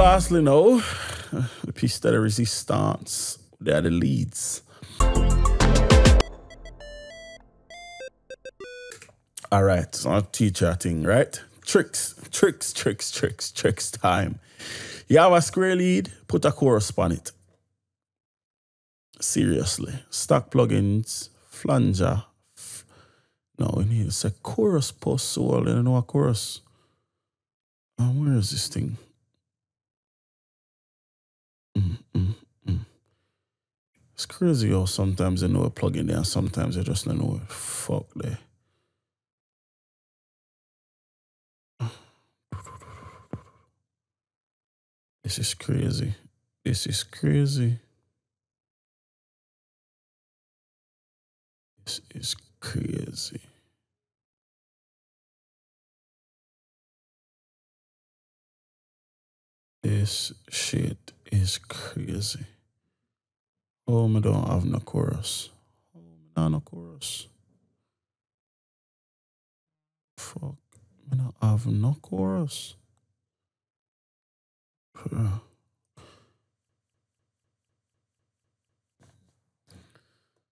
lastly now, the piece de resistance. They are the leads. All right, so I'll teach you a thing, right? Tricks time. You have a square lead, put a chorus on it. Seriously. Stock plugins, Flanger. No, we need to say chorus post so I don't know a chorus. Where is this thing? It's crazy how sometimes I know a plugin there and sometimes I just don't know fuck there. This is crazy. This is crazy. This is crazy. This shit is crazy. Oh, I don't have no chorus. Oh, I don't have no chorus. Fuck. I don't have no chorus.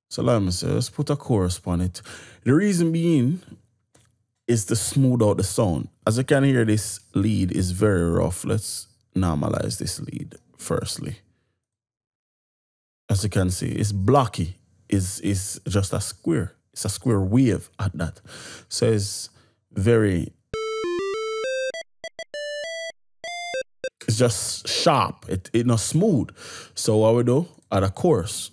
So let me say, let's put a chorus on it. The reason being is to smooth out the sound. As you can hear, this lead is very rough. Let's normalize this lead firstly. As you can see, it's blocky. It's just a square. It's a square wave at that. So it's very... It's just sharp. It's not smooth. So what we do, add a chorus.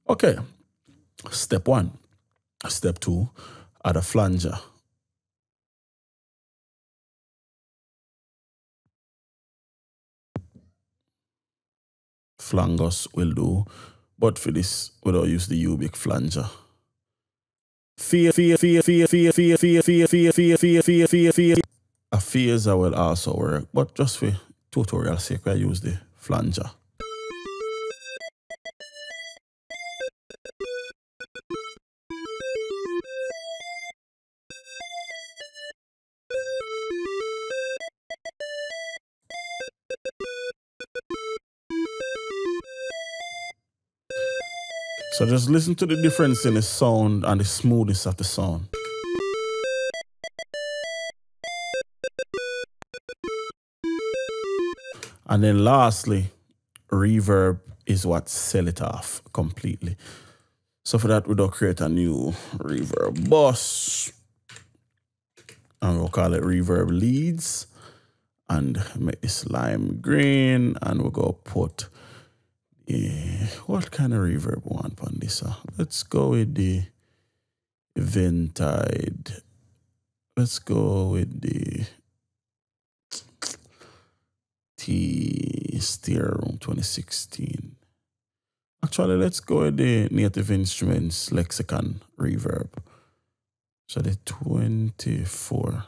Okay, step 1. Step 2, add a flanger. Flangers will do, but for this, we don't use the Ubik flanger. A phaser will also work, but just for tutorial sake, I use the flanger. So just listen to the difference in the sound and the smoothness of the sound. And then lastly, reverb is what sell it off completely. So for that, we'll create a new reverb bus. And we'll call it reverb leads. And make this lime green. And we'll go put... what kind of reverb we want on this? Let's go with the Eventide. Let's go with the Steer Room 2016. Actually, let's go with the Native Instruments Lexicon reverb. So the 24.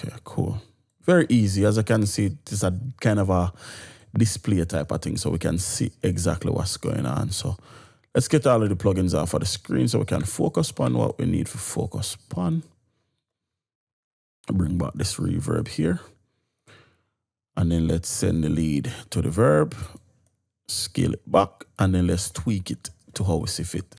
Okay, cool. Very easy. As I can see, it's a kind of a display type of thing, so we can see exactly what's going on. So let's get all of the plugins off of the screen so we can focus on what we need for focus on. Bring back this reverb here. And then let's send the lead to the verb, scale it back, and then let's tweak it to how we see fit.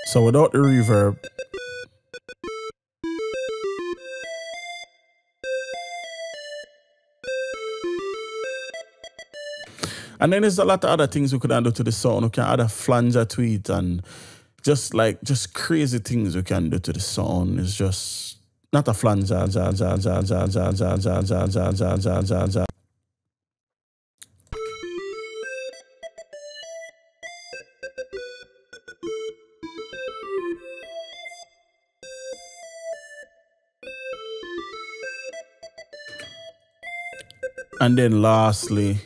So without the reverb, And then there's a lot of other things we could do to the sound. We can add a flanger to it and just crazy things we can do to the sound. It's just not a flanger. And then lastly,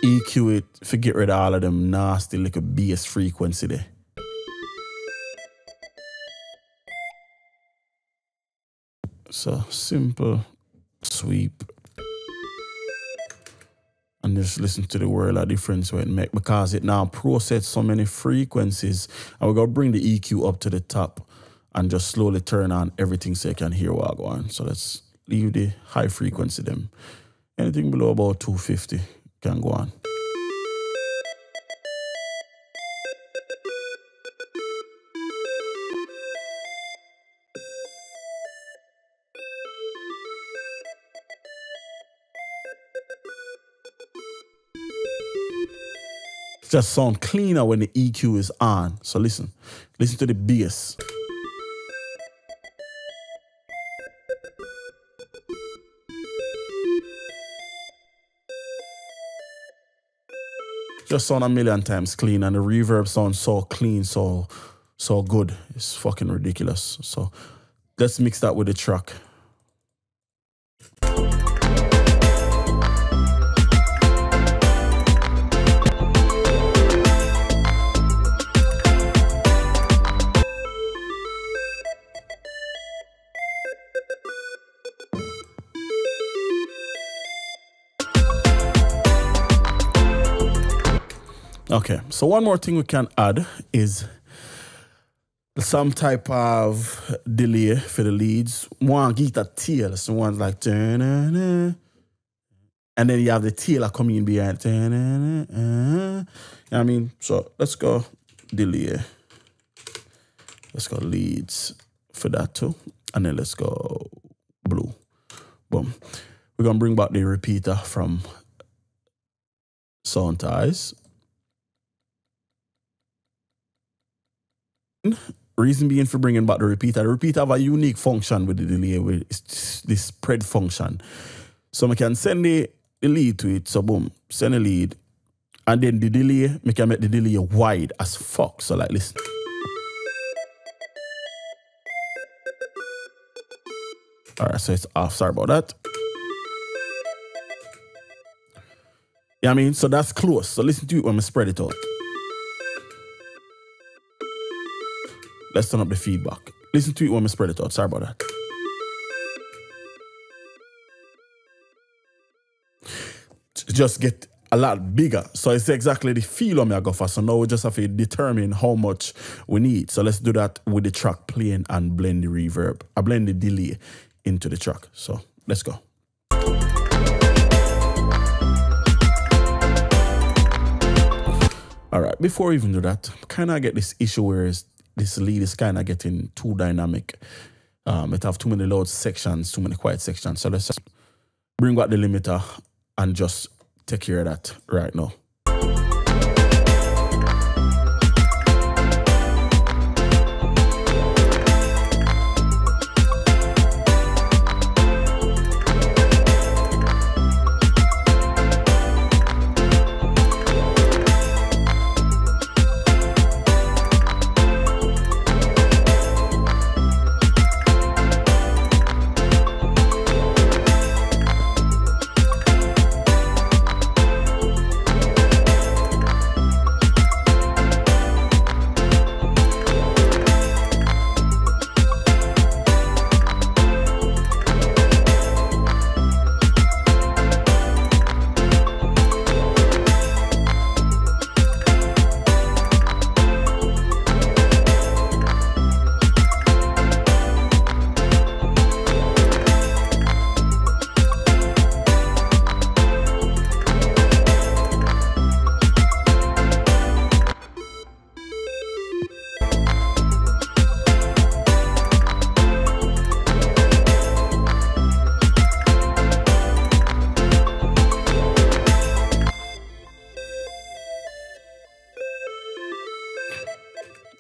EQ it to get rid of all of them nasty little bass frequency there. So simple sweep. And just listen to the world of difference when it make, because it now process so many frequencies. And we're gonna bring the EQ up to the top and just slowly turn on everything so you can hear what go on. So let's leave the high frequency them. Anything below about 250 can go on. It just sound cleaner when the EQ is on. So listen to the bass. Just sound a million times clean, and the reverb sounds so clean, so good. It's fucking ridiculous. So let's mix that with the track. Okay, so one more thing we can add is some type of delay for the leads. One guitar tail, so one's like and then you have the tail coming in behind. You know what I mean? So let's go delay. Let's go leads for that too. And then let's go blue. Boom. We're gonna bring back the repeater from Sound Ties. Reason being for bringing back the repeater have a unique function with the delay, with this spread function. So I can send the lead to it, so boom, send a lead, and then the delay, I can make the delay wide as fuck. So like listen. Alright, so it's off, sorry about that. Yeah, I mean, so that's close. So listen to it when I spread it out. Let's turn up the feedback. Listen to it when I spread it out. Sorry about that. Just get a lot bigger. So it's exactly the feel of me I go for. So now we just have to determine how much we need. So let's do that with the track playing and blend the reverb. I blend the delay into the track. So let's go. All right, before we even do that, kind of get this issue where this lead is kind of getting too dynamic. It have too many loud sections, too many quiet sections. So let's just bring back the limiter and just take care of that right now.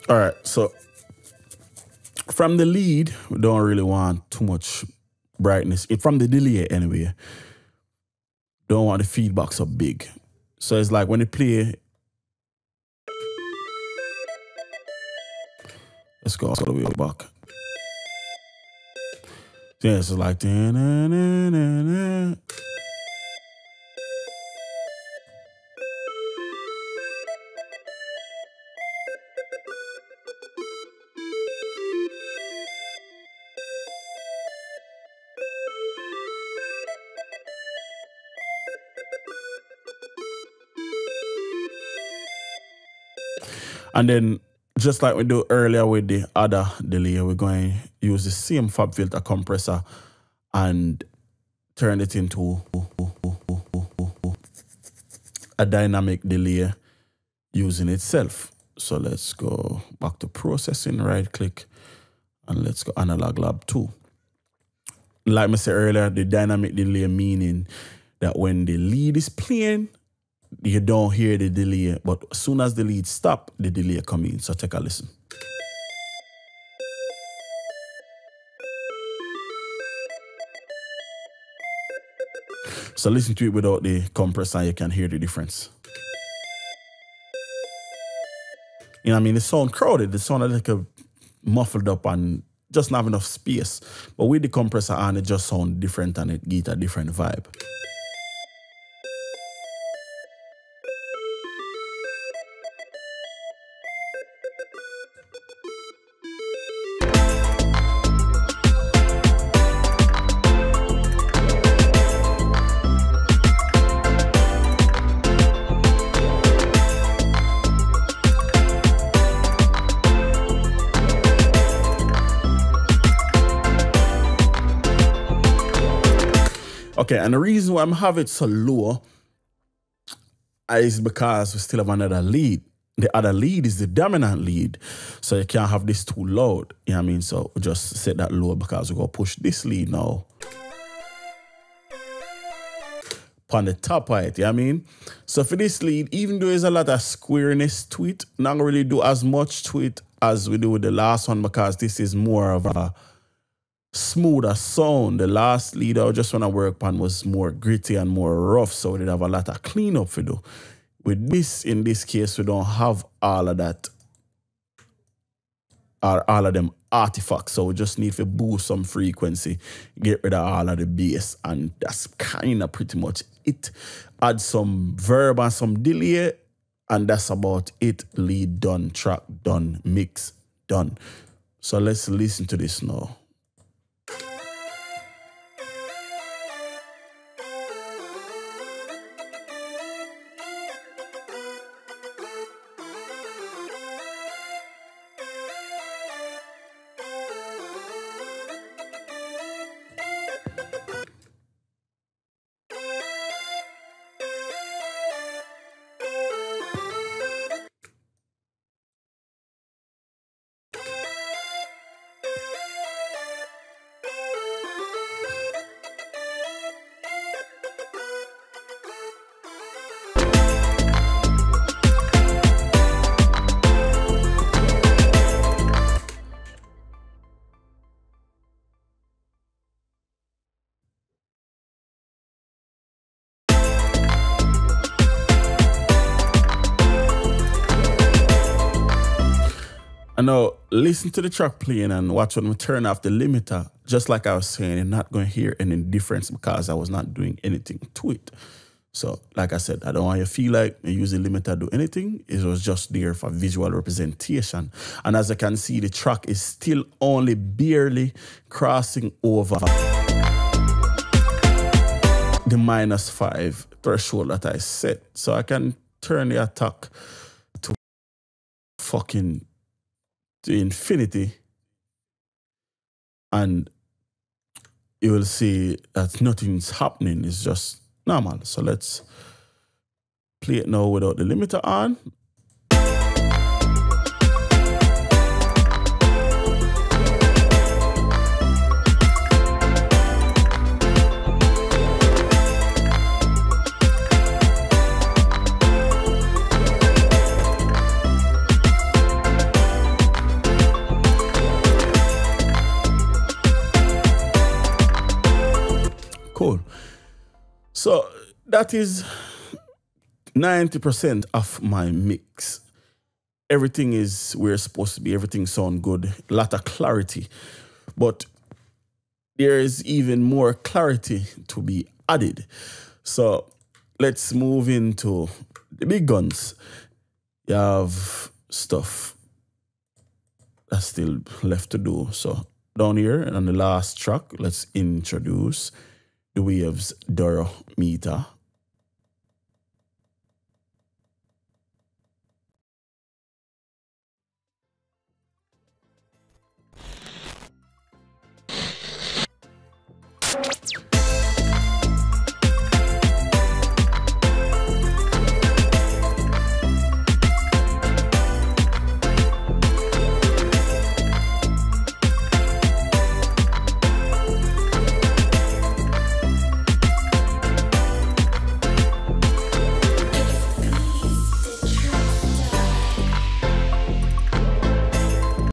All right, so from the lead, we don't really want too much brightness. From the delay anyway, don't want the feedback so big. So it's like when you play, let's go all the way back. Yeah, it's like and then just like we do earlier with the other delay, we're going to use the same fab filter compressor and turn it into a dynamic delay using itself. So let's go back to processing, right click, and let's go analog lab 2. Like I said earlier, the dynamic delay meaning that when the lead is playing, you don't hear the delay, but as soon as the lead stop, the delay come in. So take a listen. So listen to it without the compressor, you can hear the difference. You know what I mean? It sound crowded, it sounded like a muffled up and just not have enough space. But with the compressor on, it just sound different and it gives a different vibe. Okay, and the reason why I'm having it so low is because we still have another lead. The other lead is the dominant lead, so you can't have this too loud. You know what I mean? So we just set that low because we're going to push this lead now on the top of it, you know what I mean? So for this lead, even though there's a lot of squareness to it, not going to really do as much to it as we do with the last one because this is more of a smoother sound. The last lead I just want to work on was more gritty and more rough, so we did have a lot of cleanup to do. With this, in this case, we don't have all of that, or all of them artifacts, so we just need to boost some frequency, get rid of all of the bass, and that's kind of pretty much it. Add some verb and some delay, and that's about it. Lead done, track done, mix done. So let's listen to this now. And now listen to the track playing and watch when we turn off the limiter. Just like I was saying, you're not going to hear any difference because I was not doing anything to it. So like I said, I don't want you to feel like you use the limiter to do anything. It was just there for visual representation. And as you can see, the track is still only barely crossing over the -5 threshold that I set. So I can turn the attack to infinity, and you will see that nothing's happening. It's just normal. So let's play it now without the limiter on. that is 90% of my mix. Everything is where it's supposed to be. Everything sound good. A lot of clarity. But there is even more clarity to be added. So let's move into the big guns. You have stuff that's still left to do. So down here on the last track, let's introduce the waves meter.